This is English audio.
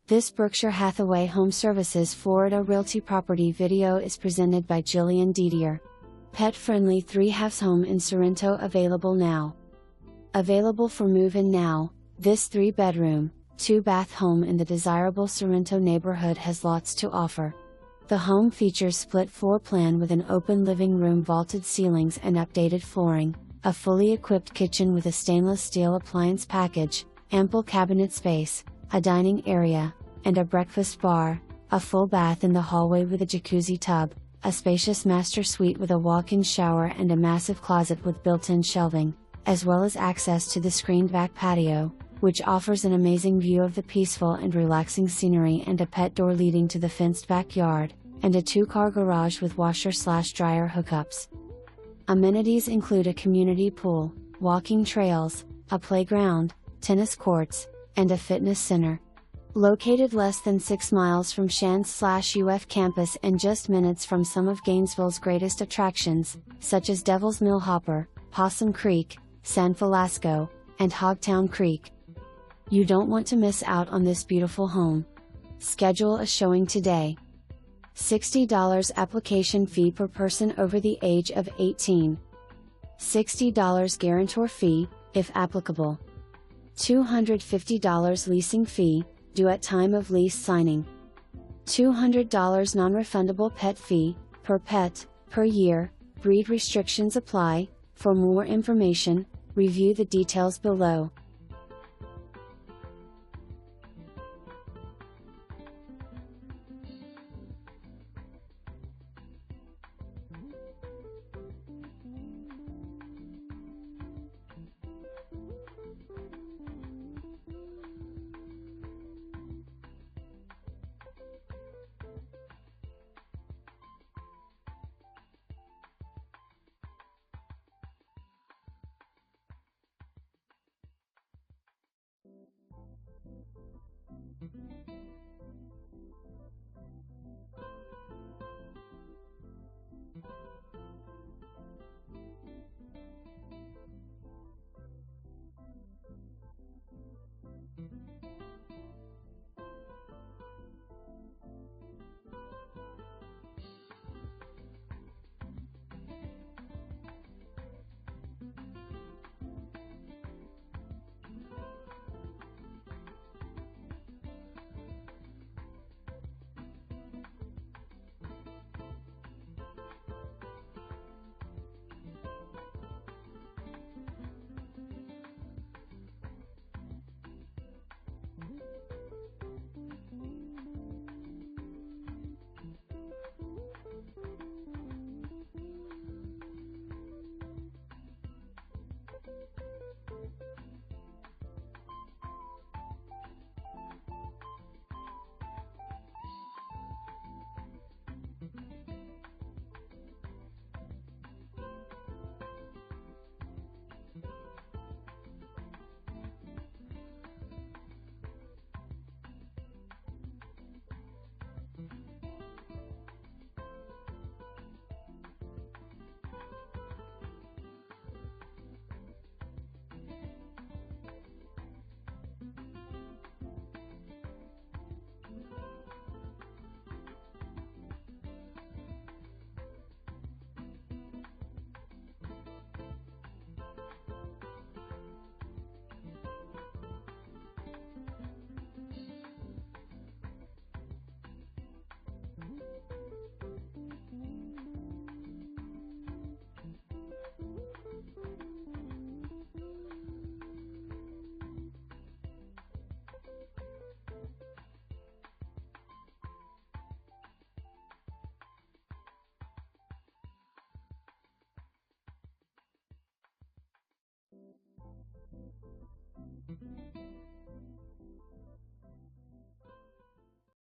This Berkshire Hathaway HomeServices Florida Realty property video is presented by Jillian Didier. Pet-friendly 3/2 home in Sorrento available now. Available for move-in now, this 3-bedroom, 2-bath home in the desirable Sorrento neighborhood has lots to offer. The home features split floor plan with an open living room, vaulted ceilings and updated flooring, a fully equipped kitchen with a stainless steel appliance package, ample cabinet space, a dining area, and a breakfast bar, a full bath in the hallway with a jacuzzi tub, a spacious master suite with a walk-in shower and a massive closet with built-in shelving, as well as access to the screened back patio, which offers an amazing view of the peaceful and relaxing scenery, and a pet door leading to the fenced backyard, and a 2-car garage with washer/dryer hookups. Amenities include a community pool, walking trails, a playground, tennis courts, and a fitness center. Located less than 6 miles from Shands/UF campus and just minutes from some of Gainesville's greatest attractions, such as Devil's Mill Hopper, Possum Creek, San Velasco, and Hogtown Creek. You don't want to miss out on this beautiful home. Schedule a showing today. $60 application fee per person over the age of 18. $60 guarantor fee, if applicable. $250 leasing fee, due at time of lease signing. $200 non-refundable pet fee, per pet, per year. Breed restrictions apply. For more information, review the details below.